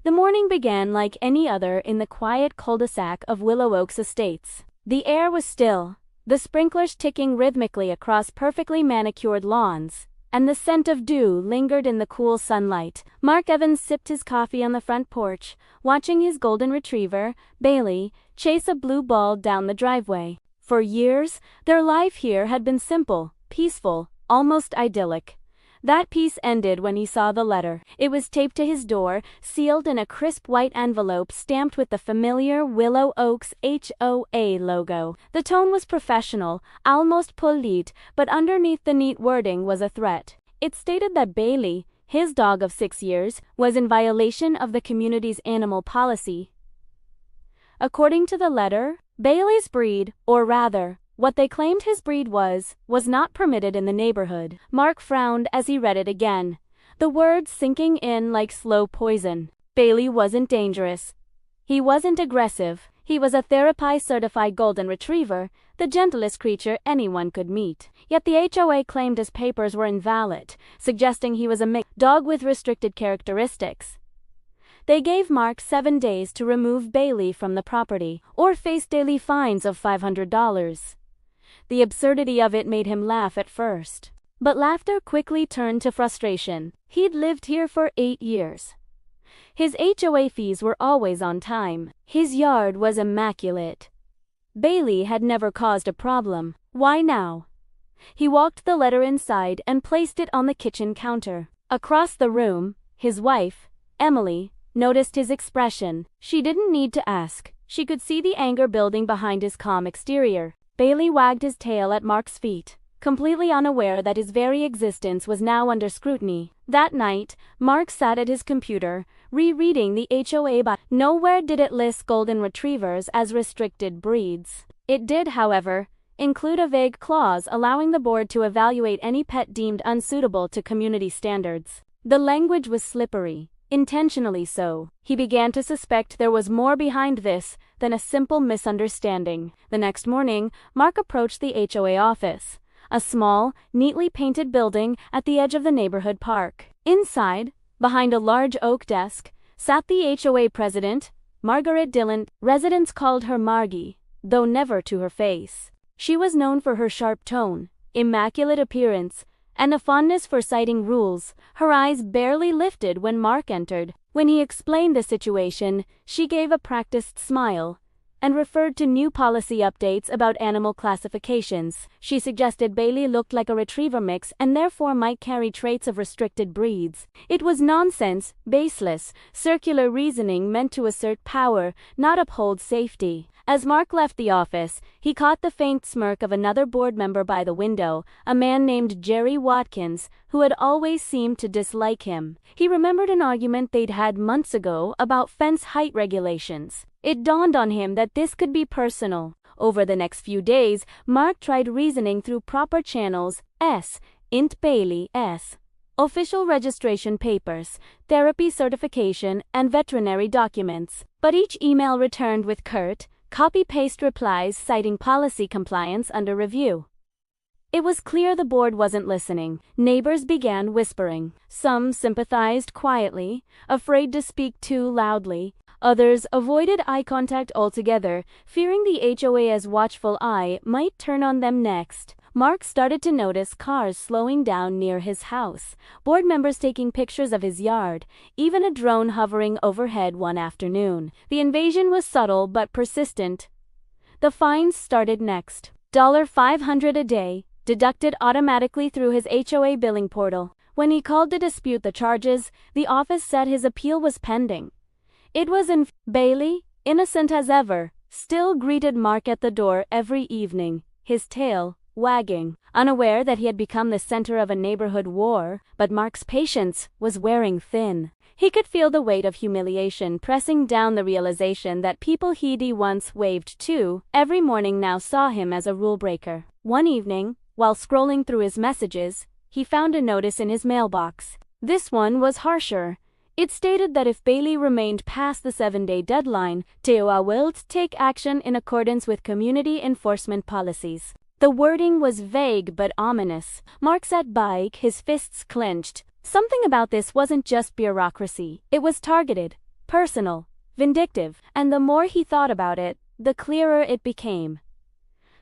The morning began like any other in the quiet cul-de-sac of Willow Oaks Estates. The air was still, the sprinklers ticking rhythmically across perfectly manicured lawns, and the scent of dew lingered in the cool sunlight. Mark Evans sipped his coffee on the front porch, watching his golden retriever, Bailey, chase a blue ball down the driveway. For years, their life here had been simple, peaceful, almost idyllic. That peace ended when he saw the letter. It was taped to his door, sealed in a crisp white envelope stamped with the familiar Willow Oaks HOA logo. The tone was professional, almost polite, but underneath the neat wording was a threat. It stated that Bailey, his dog of 6 years, was in violation of the community's animal policy. According to the letter, Bailey's breed, or rather, what they claimed his breed was not permitted in the neighborhood. Mark frowned as he read it again, the words sinking in like slow poison. Bailey wasn't dangerous. He wasn't aggressive. He was a therapy-certified golden retriever, the gentlest creature anyone could meet. Yet the HOA claimed his papers were invalid, suggesting he was a mixed dog with restricted characteristics. They gave Mark 7 days to remove Bailey from the property, or face daily fines of $500. The absurdity of it made him laugh at first. But laughter quickly turned to frustration. He'd lived here for 8 years. His HOA fees were always on time. His yard was immaculate. Bailey had never caused a problem. Why now? He walked the letter inside and placed it on the kitchen counter. Across the room, his wife, Emily, noticed his expression. She didn't need to ask. She could see the anger building behind his calm exterior. Bailey wagged his tail at Mark's feet, completely unaware that his very existence was now under scrutiny. That night, Mark sat at his computer, rereading the HOA bylaws. Nowhere did it list golden retrievers as restricted breeds. It did, however, include a vague clause allowing the board to evaluate any pet deemed unsuitable to community standards. The language was slippery. Intentionally so. He began to suspect there was more behind this than a simple misunderstanding. The next morning, Mark approached the HOA office, a small, neatly painted building at the edge of the neighborhood park. Inside, behind a large oak desk, sat the HOA president, Margaret Dillon. Residents called her Margie, though never to her face. She was known for her sharp tone, immaculate appearance, and a fondness for citing rules. Her eyes barely lifted when Mark entered. When he explained the situation, she gave a practiced smile and referred to new policy updates about animal classifications. She suggested Bailey looked like a retriever mix and therefore might carry traits of restricted breeds. It was nonsense, baseless, circular reasoning meant to assert power, not uphold safety. As Mark left the office, he caught the faint smirk of another board member by the window, a man named Jerry Watkins, who had always seemed to dislike him. He remembered an argument they'd had months ago about fence height regulations. It dawned on him that this could be personal. Over the next few days, Mark tried reasoning through proper channels, Int Bailey, official registration papers, therapy certification, and veterinary documents. But each email returned with curt, copy-paste replies citing policy compliance under review. It was clear the board wasn't listening. Neighbors began whispering. Some sympathized quietly, afraid to speak too loudly. Others avoided eye contact altogether, fearing the HOA's watchful eye might turn on them next. Mark started to notice cars slowing down near his house, board members taking pictures of his yard, even a drone hovering overhead one afternoon. The invasion was subtle but persistent. The fines started next. $500 a day, deducted automatically through his HOA billing portal. When he called to dispute the charges, the office said his appeal was pending. It was in Bailey, innocent as ever, still greeted Mark at the door every evening, his tail wagging, unaware that he had become the center of a neighborhood war. But Mark's patience was wearing thin. He could feel the weight of humiliation pressing down, the realization that people he'd once waved to every morning now saw him as a rule breaker. One evening, while scrolling through his messages, he found a notice in his mailbox. This one was harsher. It stated that if Bailey remained past the 7-day deadline, TOA will take action in accordance with community enforcement policies. The wording was vague but ominous. Mark sat by, his fists clenched. Something about this wasn't just bureaucracy. It was targeted, personal, vindictive, and the more he thought about it, the clearer it became.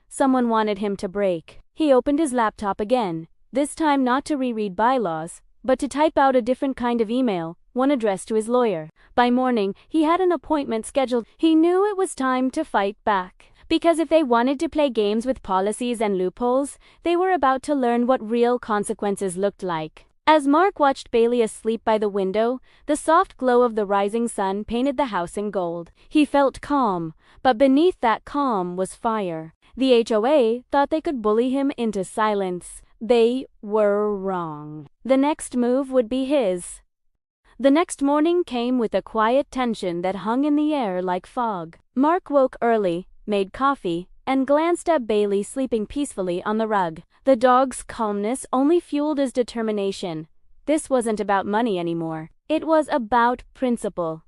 Someone wanted him to break. He opened his laptop again, this time not to reread bylaws, but to type out a different kind of email, one addressed to his lawyer. By morning, he had an appointment scheduled. He knew it was time to fight back. Because if they wanted to play games with policies and loopholes, they were about to learn what real consequences looked like. As Mark watched Bailey asleep by the window, the soft glow of the rising sun painted the house in gold. He felt calm, but beneath that calm was fire. The HOA thought they could bully him into silence. They were wrong. The next move would be his. The next morning came with a quiet tension that hung in the air like fog. Mark woke early, made coffee, and glanced at Bailey sleeping peacefully on the rug. The dog's calmness only fueled his determination. This wasn't about money anymore. It was about principle.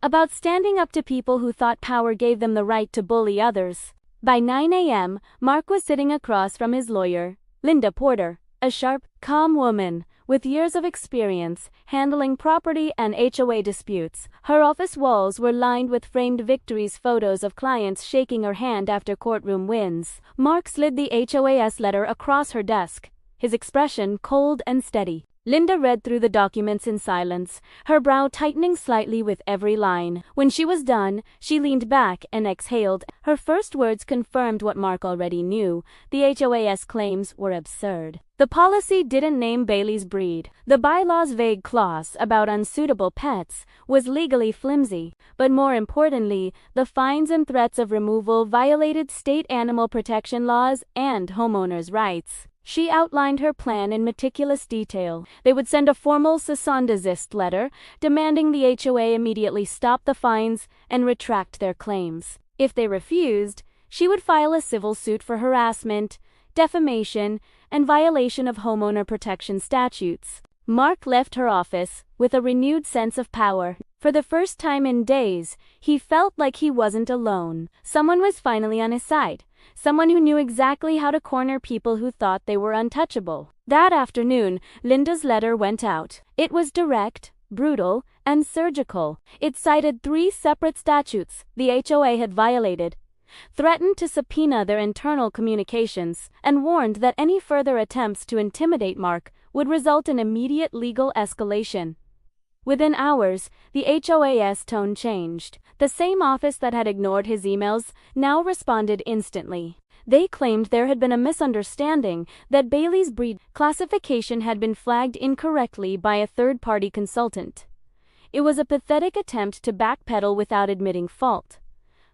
About standing up to people who thought power gave them the right to bully others. By 9 a.m., Mark was sitting across from his lawyer, Linda Porter, a sharp, calm woman with years of experience handling property and HOA disputes. Her office walls were lined with framed victories photos of clients shaking her hand after courtroom wins. Mark slid the HOAS letter across her desk, his expression cold and steady. Linda read through the documents in silence, her brow tightening slightly with every line. When she was done, she leaned back and exhaled. Her first words confirmed what Mark already knew. The HOAS claims were absurd. The policy didn't name Bailey's breed. The bylaw's vague clause about unsuitable pets was legally flimsy. But more importantly, the fines and threats of removal violated state animal protection laws and homeowners' rights. She outlined her plan in meticulous detail. They would send a formal cease and desist letter, demanding the HOA immediately stop the fines and retract their claims. If they refused, she would file a civil suit for harassment, defamation, and violation of homeowner protection statutes. Mark left her office with a renewed sense of power. For the first time in days, he felt like he wasn't alone. Someone was finally on his side. Someone who knew exactly how to corner people who thought they were untouchable. That afternoon, Linda's letter went out. It was direct, brutal, and surgical. It cited 3 separate statutes the HOA had violated, threatened to subpoena their internal communications, and warned that any further attempts to intimidate Mark would result in immediate legal escalation. Within hours, the HOAS tone changed. The same office that had ignored his emails now responded instantly. They claimed there had been a misunderstanding, that Bailey's breed classification had been flagged incorrectly by a third-party consultant. It was a pathetic attempt to backpedal without admitting fault.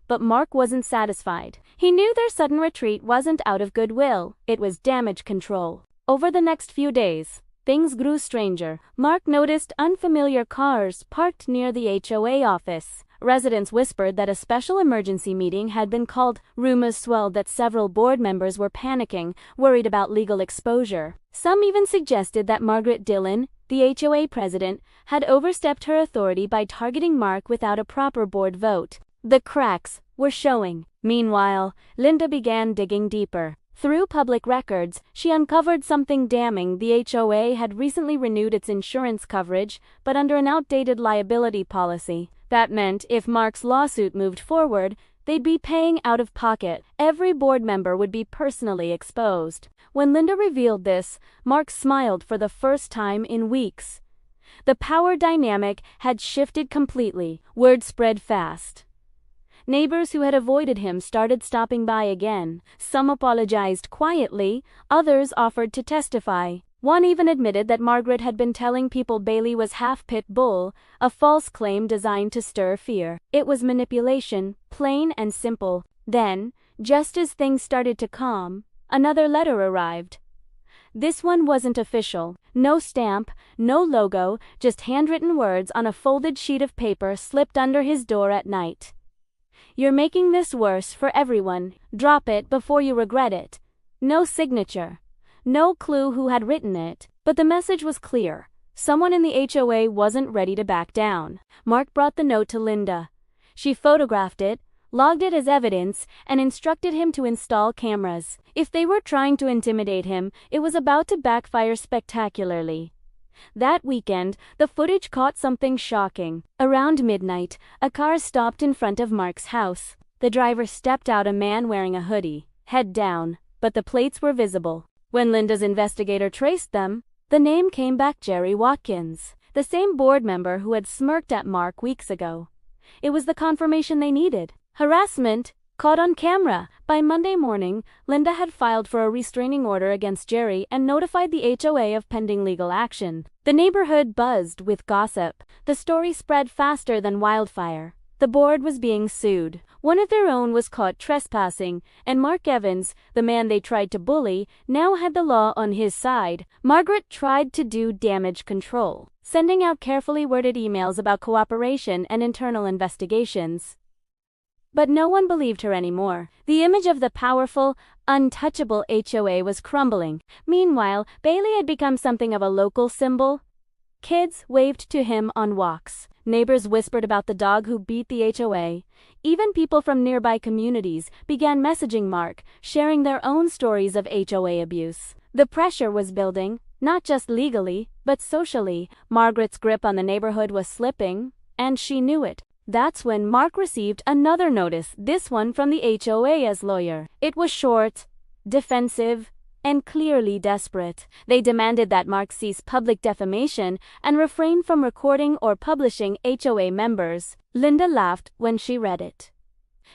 But Mark wasn't satisfied. He knew their sudden retreat wasn't out of goodwill, it was damage control. Over the next few days, things grew stranger. Mark noticed unfamiliar cars parked near the HOA office. Residents whispered that a special emergency meeting had been called. Rumors swelled that several board members were panicking, worried about legal exposure. Some even suggested that Margaret Dillon, the HOA president, had overstepped her authority by targeting Mark without a proper board vote. The cracks were showing. Meanwhile, Linda began digging deeper. Through public records, she uncovered something damning. The HOA had recently renewed its insurance coverage, but under an outdated liability policy. That meant if Mark's lawsuit moved forward, they'd be paying out of pocket. Every board member would be personally exposed. When Linda revealed this, Mark smiled for the first time in weeks. The power dynamic had shifted completely. Word spread fast. Neighbors who had avoided him started stopping by again. Some apologized quietly, others offered to testify. One even admitted that Margaret had been telling people Bailey was half pit bull, a false claim designed to stir fear. It was manipulation, plain and simple. Then, just as things started to calm, another letter arrived. This one wasn't official. No stamp, no logo, just handwritten words on a folded sheet of paper slipped under his door at night. "You're making this worse for everyone. Drop it before you regret it." No signature. No clue who had written it, but the message was clear. Someone in the HOA wasn't ready to back down. Mark brought the note to Linda. She photographed it, logged it as evidence, and instructed him to install cameras. If they were trying to intimidate him, it was about to backfire spectacularly. That weekend, the footage caught something shocking. Around midnight, a car stopped in front of Mark's house. The driver stepped out, a man wearing a hoodie, head down, but the plates were visible. When Linda's investigator traced them, the name came back: Jerry Watkins, the same board member who had smirked at Mark weeks ago. It was the confirmation they needed. Harassment, caught on camera. By Monday morning, Linda had filed for a restraining order against Jerry and notified the HOA of pending legal action. The neighborhood buzzed with gossip. The story spread faster than wildfire. The board was being sued. One of their own was caught trespassing, and Mark Evans, the man they tried to bully, now had the law on his side. Margaret tried to do damage control, sending out carefully worded emails about cooperation and internal investigations. But no one believed her anymore. The image of the powerful, untouchable HOA was crumbling. Meanwhile, Bailey had become something of a local symbol. Kids waved to him on walks. Neighbors whispered about the dog who beat the HOA. Even people from nearby communities began messaging Mark, sharing their own stories of HOA abuse. The pressure was building, not just legally, but socially. Margaret's grip on the neighborhood was slipping, and she knew it. That's when Mark received another notice, this one from the HOA's lawyer. It was short, defensive, and clearly desperate. They demanded that Mark cease public defamation and refrain from recording or publishing HOA members. Linda laughed when she read it.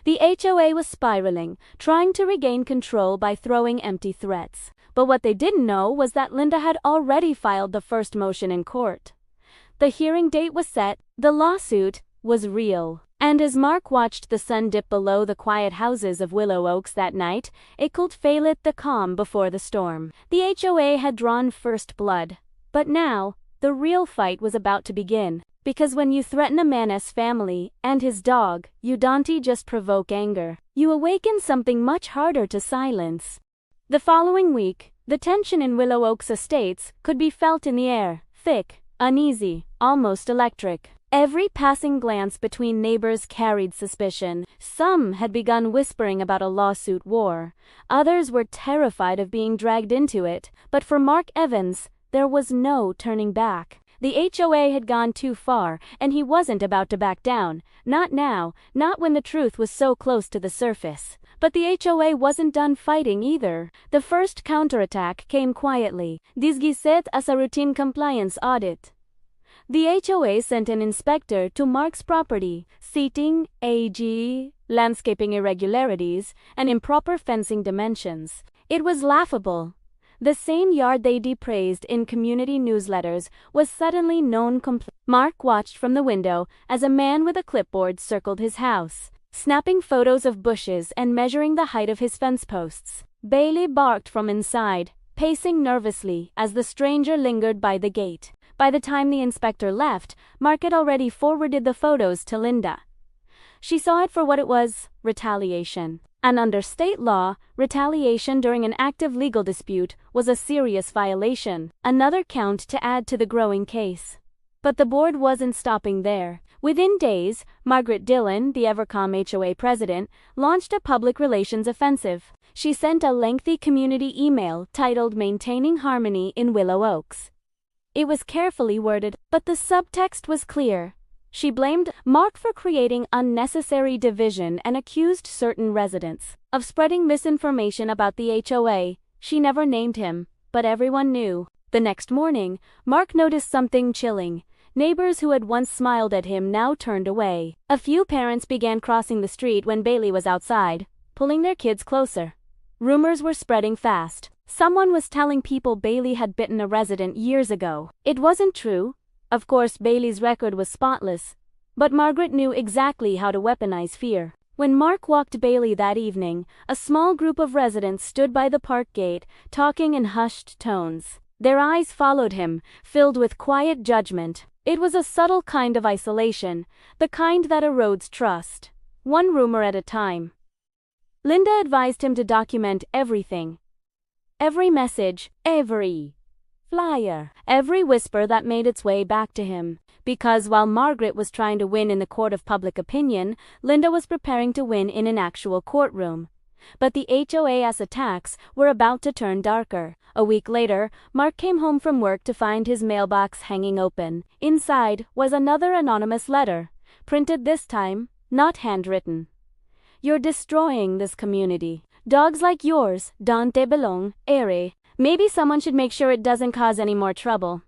The HOA was spiraling, trying to regain control by throwing empty threats. But what they didn't know was that Linda had already filed the first motion in court. The hearing date was set, the lawsuit was real. And as Mark watched the sun dip below the quiet houses of Willow Oaks that night, it could feel it, the calm before the storm. The HOA had drawn first blood. But now, the real fight was about to begin. Because when you threaten a man's family and his dog, you don't just provoke anger. You awaken something much harder to silence. The following week, the tension in Willow Oaks Estates could be felt in the air. Thick, uneasy, almost electric. Every passing glance between neighbors carried suspicion. Some had begun whispering about a lawsuit war. Others were terrified of being dragged into it. But for Mark Evans, there was no turning back. The HOA had gone too far, and he wasn't about to back down. Not now, not when the truth was so close to the surface. But the HOA wasn't done fighting either. The first counterattack came quietly, disguised as a routine compliance audit. The HOA sent an inspector to Mark's property, citing AG, landscaping irregularities, and improper fencing dimensions. It was laughable. The same yard they depraised in community newsletters was suddenly known complete. Mark watched from the window as a man with a clipboard circled his house, snapping photos of bushes and measuring the height of his fence posts. Bailey barked from inside, pacing nervously as the stranger lingered by the gate. By the time the inspector left, Mark had already forwarded the photos to Linda. She saw it for what it was: retaliation. And under state law, retaliation during an active legal dispute was a serious violation. Another count to add to the growing case. But the board wasn't stopping there. Within days, Margaret Dillon, the Evercom HOA president, launched a public relations offensive. She sent a lengthy community email titled "Maintaining Harmony in Willow Oaks." It was carefully worded, but the subtext was clear. She blamed Mark for creating unnecessary division and accused certain residents of spreading misinformation about the HOA. She never named him, but everyone knew. The next morning, Mark noticed something chilling. Neighbors who had once smiled at him now turned away. A few parents began crossing the street when Bailey was outside, pulling their kids closer. Rumors were spreading fast. Someone was telling people Bailey had bitten a resident years ago. It wasn't true. Of course, Bailey's record was spotless. But Margaret knew exactly how to weaponize fear. When Mark walked Bailey that evening, a small group of residents stood by the park gate, talking in hushed tones. Their eyes followed him, filled with quiet judgment. It was a subtle kind of isolation, the kind that erodes trust. One rumor at a time. Linda advised him to document everything. Every message, every flyer, every whisper that made its way back to him. Because while Margaret was trying to win in the court of public opinion, Linda was preparing to win in an actual courtroom. But the HOAS attacks were about to turn darker. A week later, Mark came home from work to find his mailbox hanging open. Inside was another anonymous letter, printed this time, not handwritten. "You're destroying this community. Dogs like yours don't belong here. Maybe someone should make sure it doesn't cause any more trouble."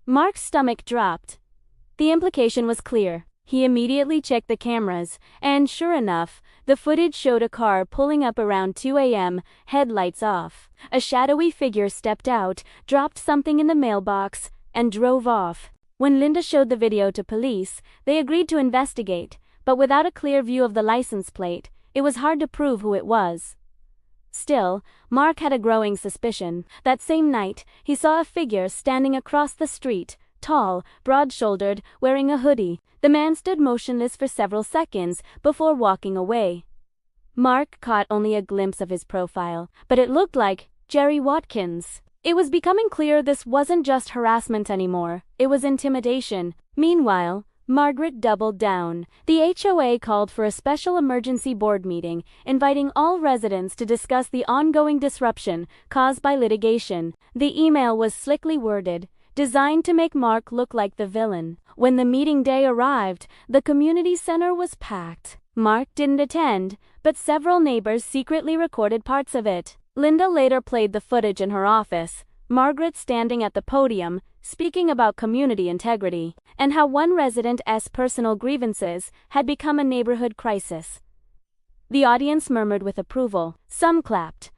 Mark's stomach dropped. The implication was clear. He immediately checked the cameras, and sure enough, the footage showed a car pulling up around 2 a.m., headlights off. A shadowy figure stepped out, dropped something in the mailbox, and drove off. When Linda showed the video to police, they agreed to investigate, but without a clear view of the license plate, it was hard to prove who it was. Still, Mark had a growing suspicion. That same night, he saw a figure standing across the street, tall, broad-shouldered, wearing a hoodie. The man stood motionless for several seconds before walking away. Mark caught only a glimpse of his profile, but it looked like Jerry Watkins. It was becoming clear this wasn't just harassment anymore, it was intimidation. Meanwhile, Margaret doubled down. The HOA called for a special emergency board meeting, inviting all residents to discuss the ongoing disruption caused by litigation. The email was slickly worded, designed to make Mark look like the villain. When the meeting day arrived, the community center was packed. Mark didn't attend, but several neighbors secretly recorded parts of it. Linda later played the footage in her office, Margaret standing at the podium, speaking about community integrity, and how one resident's personal grievances had become a neighborhood crisis. The audience murmured with approval. Some clapped.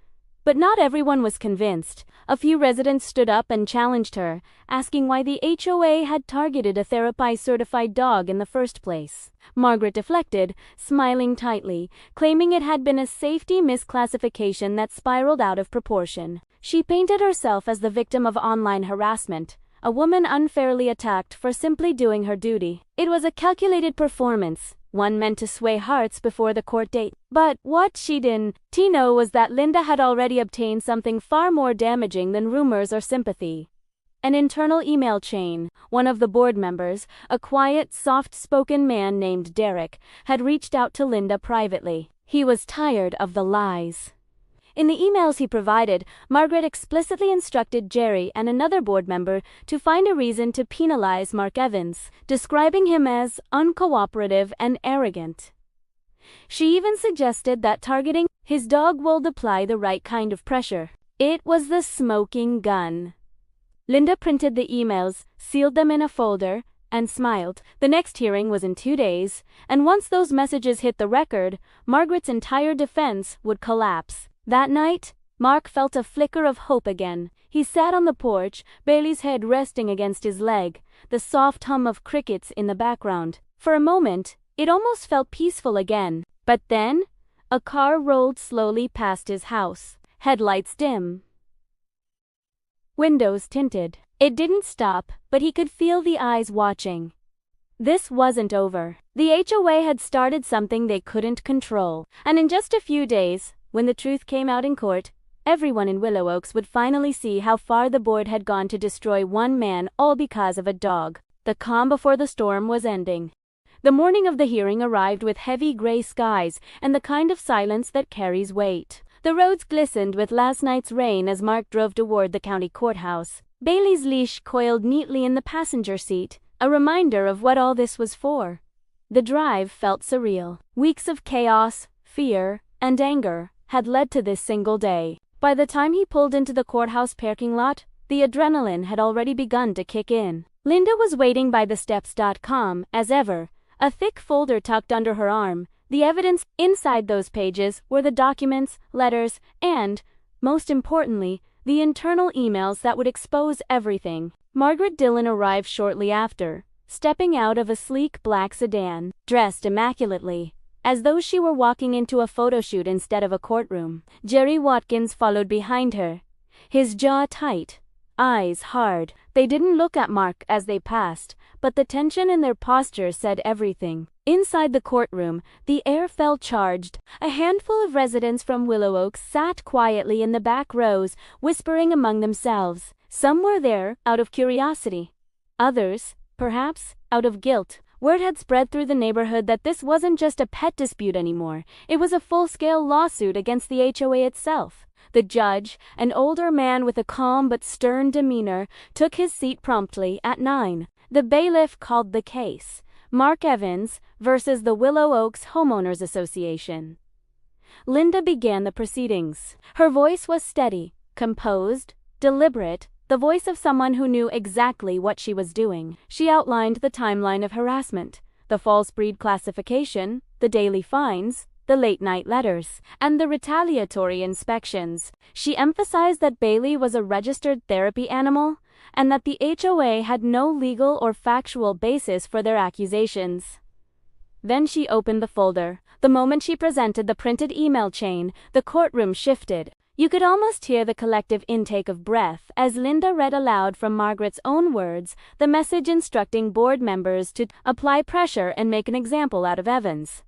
But not everyone was convinced. A few residents stood up and challenged her, asking why the HOA had targeted a therapy-certified dog in the first place. Margaret deflected, smiling tightly, claiming it had been a safety misclassification that spiraled out of proportion. She painted herself as the victim of online harassment, a woman unfairly attacked for simply doing her duty. It was a calculated performance, one meant to sway hearts before the court date. But what she didn't know was that Linda had already obtained something far more damaging than rumors or sympathy. An internal email chain. One of the board members, a quiet, soft-spoken man named Derek, had reached out to Linda privately. He was tired of the lies. In the emails he provided, Margaret explicitly instructed Jerry and another board member to find a reason to penalize Mark Evans, describing him as uncooperative and arrogant. She even suggested that targeting his dog would apply the right kind of pressure. It was the smoking gun. Linda printed the emails, sealed them in a folder, and smiled. The next hearing was in 2 days, and once those messages hit the record, Margaret's entire defense would collapse. That night, Mark felt a flicker of hope again. He sat on the porch, Bailey's head resting against his leg, the soft hum of crickets in the background. For a moment, it almost felt peaceful again. But then, a car rolled slowly past his house, headlights dim, windows tinted. It didn't stop, but he could feel the eyes watching. This wasn't over. The HOA had started something they couldn't control, and in just a few days, when the truth came out in court, everyone in Willow Oaks would finally see how far the board had gone to destroy one man, all because of a dog. The calm before the storm was ending. The morning of the hearing arrived with heavy gray skies and the kind of silence that carries weight. The roads glistened with last night's rain as Mark drove toward the county courthouse. Bailey's leash coiled neatly in the passenger seat, a reminder of what all this was for. The drive felt surreal. Weeks of chaos, fear, and anger had led to this single day. By the time he pulled into the courthouse parking lot, the adrenaline had already begun to kick in. Linda was waiting by the steps. Calm as ever, a thick folder tucked under her arm. The evidence inside those pages were the documents, letters, and, most importantly, the internal emails that would expose everything. Margaret Dillon arrived shortly after, stepping out of a sleek black sedan, dressed immaculately, as though she were walking into a photo shoot instead of a courtroom. Jerry Watkins followed behind her, his jaw tight, eyes hard. They didn't look at Mark as they passed, but the tension in their posture said everything. Inside the courtroom, the air felt charged. A handful of residents from Willow Oaks sat quietly in the back rows, whispering among themselves. Some were there out of curiosity. Others, perhaps, out of guilt. Word had spread through the neighborhood that this wasn't just a pet dispute anymore. It was a full-scale lawsuit against the HOA itself. The judge, an older man with a calm but stern demeanor, took his seat promptly at 9. The bailiff called the case Mark Evans versus the Willow Oaks Homeowners Association. Linda began the proceedings. Her voice was steady, composed, deliberate, the voice of someone who knew exactly what she was doing. She outlined the timeline of harassment, the false breed classification, the daily fines, the late-night letters, and the retaliatory inspections. She emphasized that Bailey was a registered therapy animal, and that the HOA had no legal or factual basis for their accusations. Then she opened the folder. The moment she presented the printed email chain, the courtroom shifted. You could almost hear the collective intake of breath as Linda read aloud from Margaret's own words the message instructing board members to apply pressure and make an example out of Evans.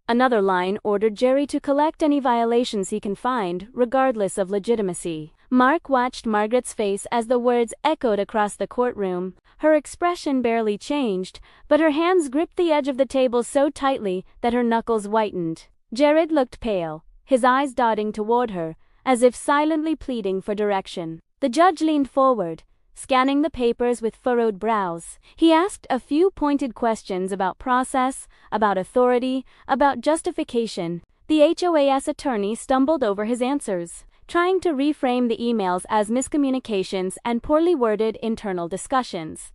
Another line ordered Jerry to collect any violations he can find, regardless of legitimacy. Mark watched Margaret's face as the words echoed across the courtroom. Her expression barely changed, but her hands gripped the edge of the table so tightly that her knuckles whitened. Jared looked pale, his eyes darting toward her, as if silently pleading for direction. The judge leaned forward, scanning the papers with furrowed brows. He asked a few pointed questions about process, about authority, about justification. The HOA's attorney stumbled over his answers, trying to reframe the emails as miscommunications and poorly worded internal discussions.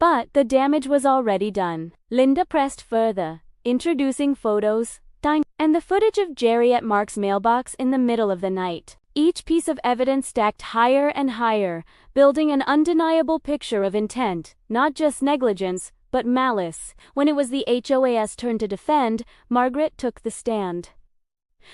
But the damage was already done. Linda pressed further, introducing photos, time, and the footage of Jerry at Mark's mailbox in the middle of the night. Each piece of evidence stacked higher and higher, building an undeniable picture of intent, not just negligence, but malice. When it was the HOA's turn to defend, Margaret took the stand.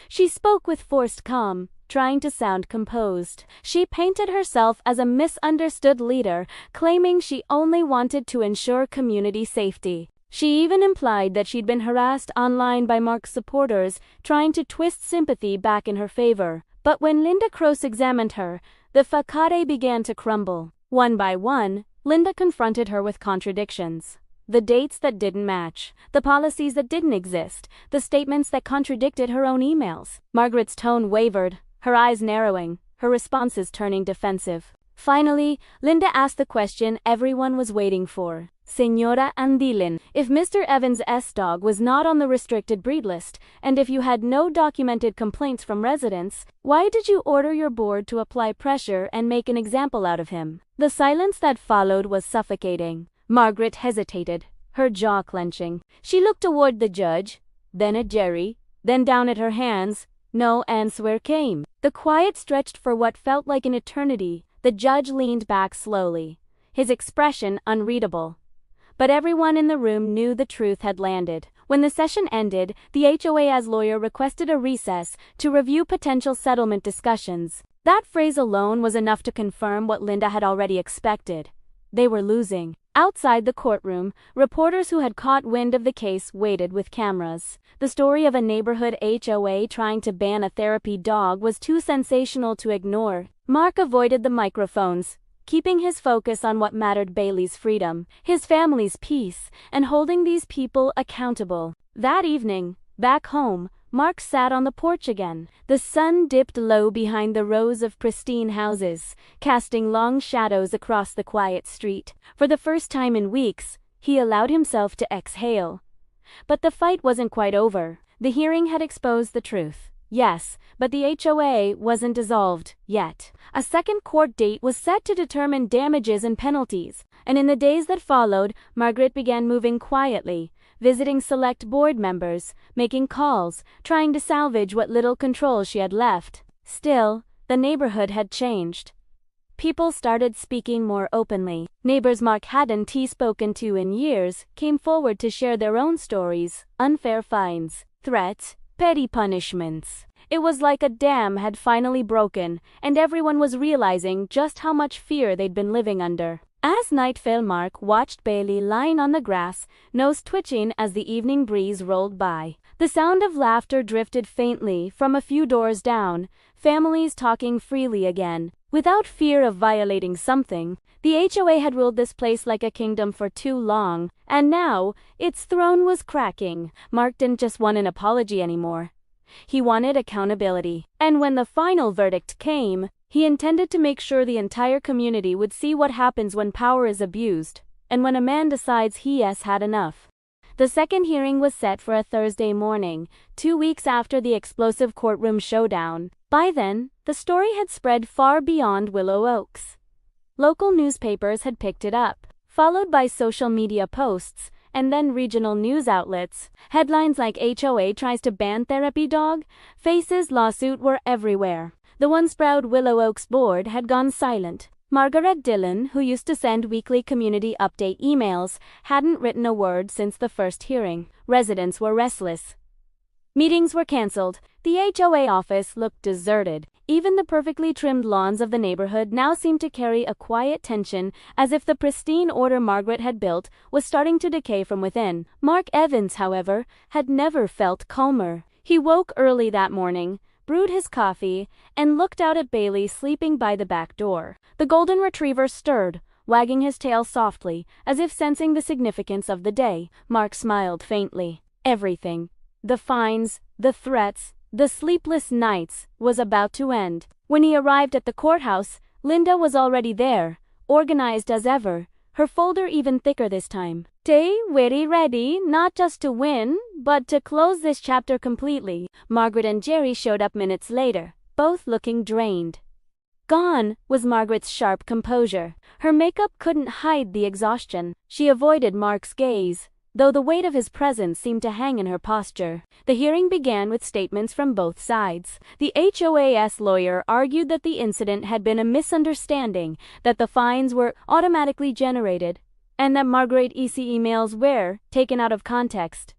She spoke with forced calm, trying to sound composed. She painted herself as a misunderstood leader, claiming she only wanted to ensure community safety. She even implied that she'd been harassed online by Mark's supporters, trying to twist sympathy back in her favor. But when Linda cross-examined her, the facade began to crumble. One by one, Linda confronted her with contradictions. The dates that didn't match, the policies that didn't exist, the statements that contradicted her own emails. Margaret's tone wavered, her eyes narrowing, her responses turning defensive. Finally, Linda asked the question everyone was waiting for. Señora Dillon, if Mr. Evans' dog was not on the restricted breed list, and if you had no documented complaints from residents, why did you order your board to apply pressure and make an example out of him? The silence that followed was suffocating. Margaret hesitated, her jaw clenching. She looked toward the judge, then at Jerry, then down at her hands. No answer came. The quiet stretched for what felt like an eternity. The judge leaned back slowly, his expression unreadable. But everyone in the room knew the truth had landed. When the session ended, the HOA's lawyer requested a recess to review potential settlement discussions. That phrase alone was enough to confirm what Linda had already expected. They were losing. Outside the courtroom, reporters who had caught wind of the case waited with cameras. The story of a neighborhood HOA trying to ban a therapy dog was too sensational to ignore. Mark avoided the microphones, keeping his focus on what mattered: Bailey's freedom, his family's peace, and holding these people accountable. That evening, back home, Mark sat on the porch again. The sun dipped low behind the rows of pristine houses, casting long shadows across the quiet street. For the first time in weeks, he allowed himself to exhale. But the fight wasn't quite over. The hearing had exposed the truth. Yes, but the HOA wasn't dissolved yet. A second court date was set to determine damages and penalties, and in the days that followed, Margaret began moving quietly, visiting select board members, making calls, trying to salvage what little control she had left. Still, the neighborhood had changed. People started speaking more openly. Neighbors Mark hadn't spoken to in years came forward to share their own stories: unfair fines, threats, petty punishments. It was like a dam had finally broken, and everyone was realizing just how much fear they'd been living under. As night fell, Mark watched Bailey lying on the grass, nose twitching as the evening breeze rolled by. The sound of laughter drifted faintly from a few doors down, families talking freely again. Without fear of violating something, the HOA had ruled this place like a kingdom for too long, and now, its throne was cracking. Mark didn't just want an apology anymore. He wanted accountability. And when the final verdict came, he intended to make sure the entire community would see what happens when power is abused, and when a man decides he has had enough. The second hearing was set for a Thursday morning, 2 weeks after the explosive courtroom showdown. By then, the story had spread far beyond Willow Oaks. Local newspapers had picked it up, followed by social media posts, and then regional news outlets. Headlines like "HOA tries to ban therapy dog," "Faces lawsuit" were everywhere. The once proud Willow Oaks board had gone silent. Margaret Dillon, who used to send weekly community update emails, hadn't written a word since the first hearing. Residents were restless. Meetings were canceled. The HOA office looked deserted. Even the perfectly trimmed lawns of the neighborhood now seemed to carry a quiet tension, as if the pristine order Margaret had built was starting to decay from within. Mark Evans, however, had never felt calmer. He woke early that morning, brewed his coffee, and looked out at Bailey sleeping by the back door. The golden retriever stirred, wagging his tail softly, as if sensing the significance of the day. Mark smiled faintly. Everything, the fines, the threats, the sleepless nights, was about to end. When he arrived at the courthouse, Linda was already there, organized as ever, her folder even thicker this time. "Stay very ready, not just to win, but to close this chapter completely." Margaret and Jerry showed up minutes later, both looking drained. Gone was Margaret's sharp composure. Her makeup couldn't hide the exhaustion. She avoided Mark's gaze, though the weight of his presence seemed to hang in her posture. The hearing began with statements from both sides. The HOA's lawyer argued that the incident had been a misunderstanding, that the fines were automatically generated, and that Margaret's emails were taken out of context.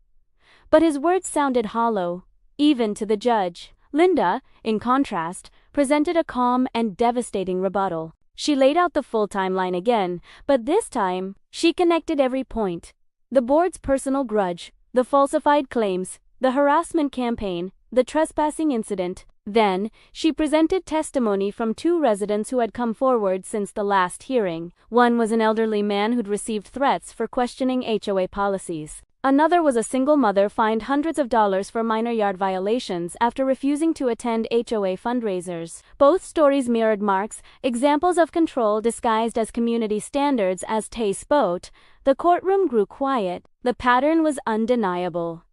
But his words sounded hollow, even to the judge. Linda, in contrast, presented a calm and devastating rebuttal. She laid out the full timeline again, but this time, she connected every point. The board's personal grudge, the falsified claims, the harassment campaign, the trespassing incident. Then, she presented testimony from 2 residents who had come forward since the last hearing. One was an elderly man who'd received threats for questioning HOA policies. Another was a single mother fined hundreds of dollars for minor yard violations after refusing to attend HOA fundraisers. Both stories mirrored Mark's examples of control disguised as community standards. As Tay spoke, the courtroom grew quiet. The pattern was undeniable.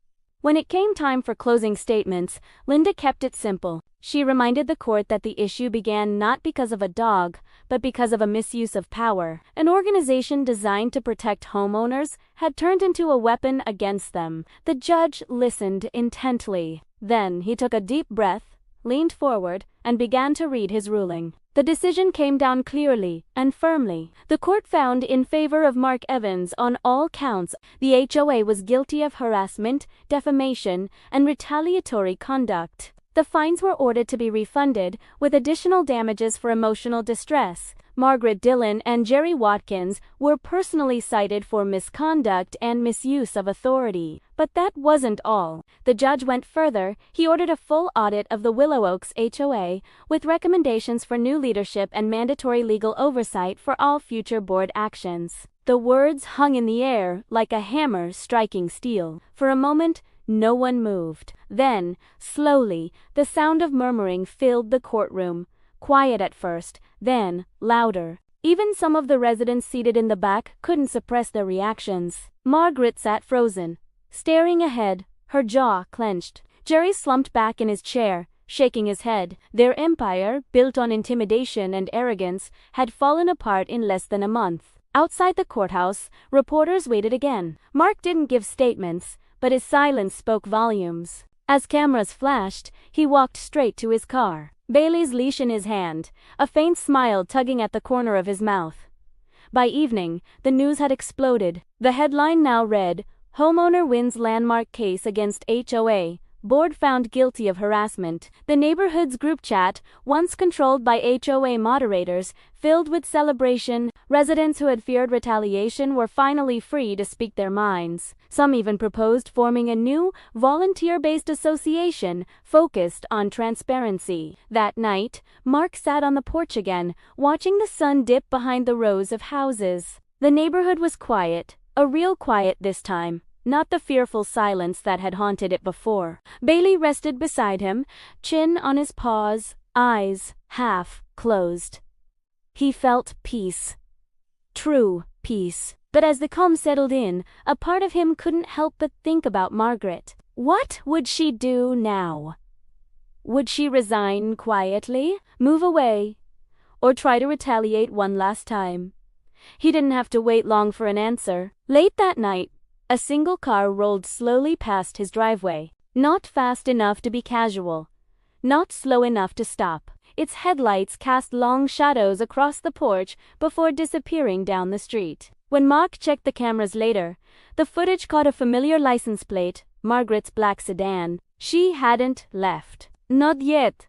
When it came time for closing statements, Linda kept it simple. She reminded the court that the issue began not because of a dog, but because of a misuse of power. An organization designed to protect homeowners had turned into a weapon against them. The judge listened intently. Then he took a deep breath, leaned forward, and began to read his ruling. The decision came down clearly and firmly. The court found in favor of Mark Evans on all counts. The HOA was guilty of harassment, defamation, and retaliatory conduct. The fines were ordered to be refunded, with additional damages for emotional distress. Margaret Dillon and Jerry Watkins were personally cited for misconduct and misuse of authority. But that wasn't all. The judge went further. He ordered a full audit of the Willow Oaks HOA, with recommendations for new leadership and mandatory legal oversight for all future board actions. The words hung in the air like a hammer striking steel. For a moment, no one moved. Then, slowly, the sound of murmuring filled the courtroom. Quiet at first, then louder. Even some of the residents seated in the back couldn't suppress their reactions. Margaret sat frozen, staring ahead, her jaw clenched. Jerry slumped back in his chair, shaking his head. Their empire, built on intimidation and arrogance, had fallen apart in less than a month. Outside the courthouse, reporters waited again. Mark didn't give statements, but his silence spoke volumes. As cameras flashed, he walked straight to his car, Bailey's leash in his hand, a faint smile tugging at the corner of his mouth. By evening, the news had exploded. The headline now read, "Homeowner wins landmark case against HOA, board found guilty of harassment. The neighborhood's group chat, once controlled by HOA moderators, filled with celebration. Residents who had feared retaliation were finally free to speak their minds. Some even proposed forming a new, volunteer-based association focused on transparency. That night, Mark sat on the porch again, watching the sun dip behind the rows of houses. The neighborhood was quiet, a real quiet this time. Not the fearful silence that had haunted it before. Bailey rested beside him, chin on his paws, eyes half closed. He felt peace. True peace. But as the calm settled in, a part of him couldn't help but think about Margaret. What would she do now? Would she resign quietly, move away, or try to retaliate one last time? He didn't have to wait long for an answer. Late that night, a single car rolled slowly past his driveway. Not fast enough to be casual. Not slow enough to stop. Its headlights cast long shadows across the porch before disappearing down the street. When Mark checked the cameras later, the footage caught a familiar license plate, Margaret's black sedan. She hadn't left. Not yet.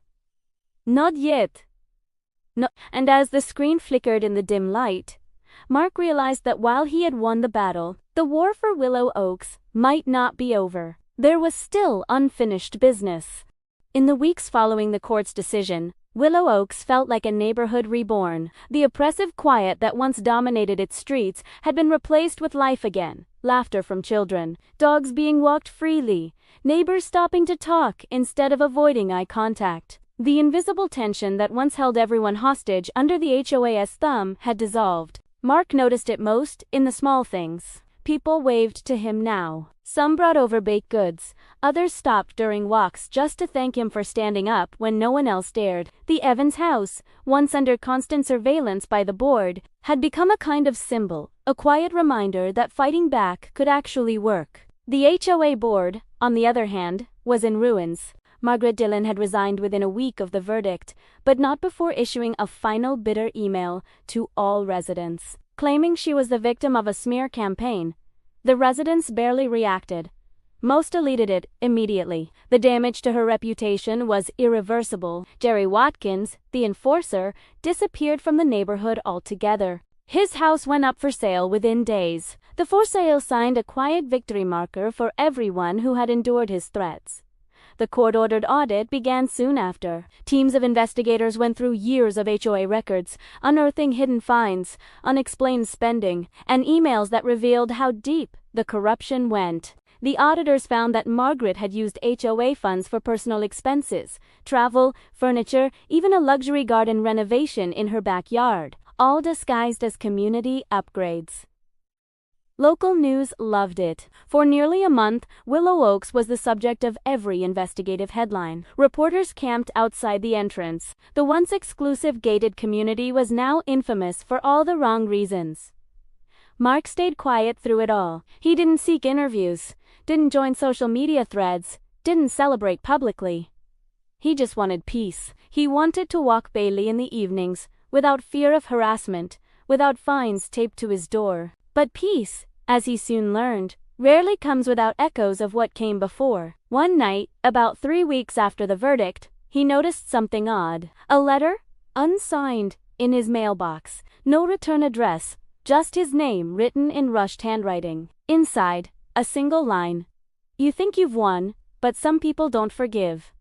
Not yet. No. And as the screen flickered in the dim light, Mark realized that while he had won the battle, the war for Willow Oaks might not be over. There was still unfinished business. In the weeks following the court's decision, Willow Oaks felt like a neighborhood reborn. The oppressive quiet that once dominated its streets had been replaced with life again. Laughter from children, dogs being walked freely, neighbors stopping to talk instead of avoiding eye contact. The invisible tension that once held everyone hostage under the HOA's thumb had dissolved. Mark noticed it most in the small things. People waved to him now. Some brought over baked goods. Others stopped during walks just to thank him for standing up when no one else dared. The Evans house, once under constant surveillance by the board, had become a kind of symbol, a quiet reminder that fighting back could actually work. The HOA board, on the other hand, was in ruins. Margaret Dillon had resigned within a week of the verdict, but not before issuing a final bitter email to all residents, claiming she was the victim of a smear campaign. The residents barely reacted. Most deleted it immediately. The damage to her reputation was irreversible. Jerry Watkins, the enforcer, disappeared from the neighborhood altogether. His house went up for sale within days. The for sale signed a quiet victory marker for everyone who had endured his threats. The court-ordered audit began soon after. Teams of investigators went through years of HOA records, unearthing hidden fines, unexplained spending, and emails that revealed how deep the corruption went. The auditors found that Margaret had used HOA funds for personal expenses, travel, furniture, even a luxury garden renovation in her backyard, all disguised as community upgrades. Local news loved it. For nearly a month, Willow Oaks was the subject of every investigative headline. Reporters camped outside the entrance. The once exclusive gated community was now infamous for all the wrong reasons. Mark stayed quiet through it all. He didn't seek interviews, didn't join social media threads, didn't celebrate publicly. He just wanted peace. He wanted to walk Bailey in the evenings, without fear of harassment, without fines taped to his door. But peace, as he soon learned, rarely comes without echoes of what came before. One night, about 3 weeks after the verdict, he noticed something odd. A letter, unsigned, in his mailbox. No return address, just his name written in rushed handwriting. Inside, a single line. You think you've won, but some people don't forgive.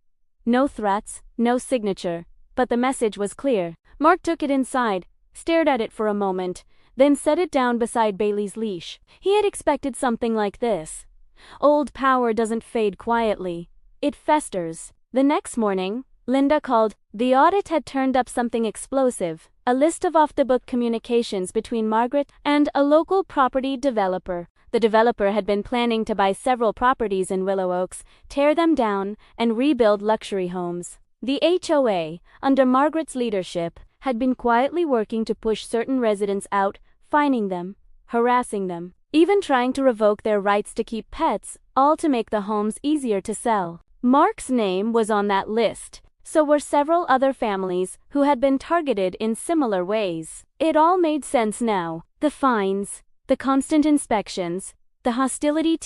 No threats, no signature, but the message was clear. Mark took it inside, stared at it for a moment, then set it down beside Bailey's leash. He had expected something like this. Old power doesn't fade quietly. It festers. The next morning, Linda called. The audit had turned up something explosive, a list of off-the-book communications between Margaret and a local property developer. The developer had been planning to buy several properties in Willow Oaks, tear them down, and rebuild luxury homes. The HOA, under Margaret's leadership, had been quietly working to push certain residents out, fining them, harassing them, even trying to revoke their rights to keep pets, all to make the homes easier to sell. Mark's name was on that list, so were several other families who had been targeted in similar ways. It all made sense now. The fines, the constant inspections, the hostility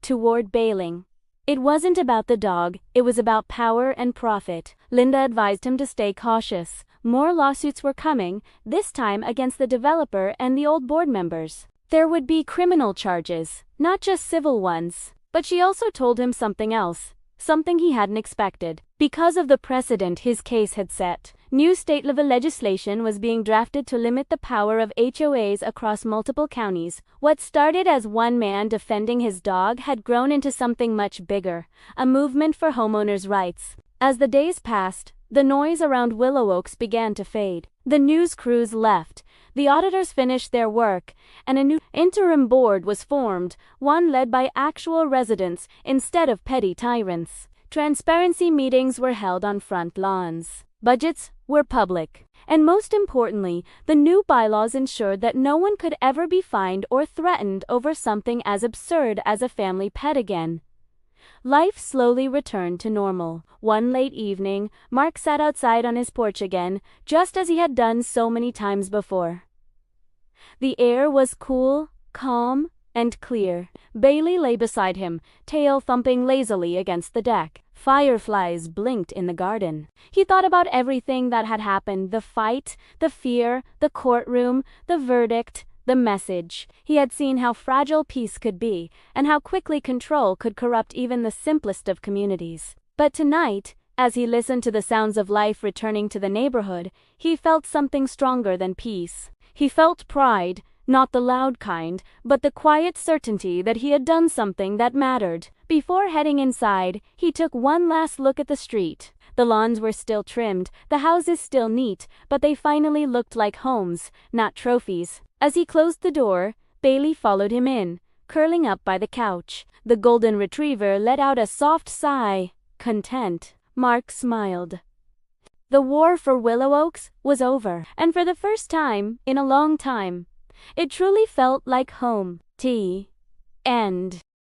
toward bailing. It wasn't about the dog, it was about power and profit. Linda advised him to stay cautious. More lawsuits were coming, this time against the developer and the old board members. There would be criminal charges, not just civil ones. But she also told him something else, something he hadn't expected. Because of the precedent his case had set, new state-level legislation was being drafted to limit the power of HOAs across multiple counties. What started as one man defending his dog had grown into something much bigger, a movement for homeowners' rights. As the days passed, the noise around Willow Oaks began to fade. The news crews left, the auditors finished their work, and a new interim board was formed, one led by actual residents instead of petty tyrants. Transparency meetings were held on front lawns. Budgets were public. And most importantly, the new bylaws ensured that no one could ever be fined or threatened over something as absurd as a family pet again. Life slowly returned to normal. One late evening, Mark sat outside on his porch again, just as he had done so many times before. The air was cool, calm, and clear. Bailey lay beside him, tail thumping lazily against the deck. Fireflies blinked in the garden. He thought about everything that had happened, the fight, the fear, the courtroom, the verdict, the message. He had seen how fragile peace could be, and how quickly control could corrupt even the simplest of communities. But tonight, as he listened to the sounds of life returning to the neighborhood, he felt something stronger than peace. He felt pride, not the loud kind, but the quiet certainty that he had done something that mattered. Before heading inside, he took one last look at the street. The lawns were still trimmed, the houses still neat, but they finally looked like homes, not trophies. As he closed the door, Bailey followed him in, curling up by the couch. The golden retriever let out a soft sigh. Content. Mark smiled. The war for Willow Oaks was over, and for the first time in a long time, it truly felt like home. End.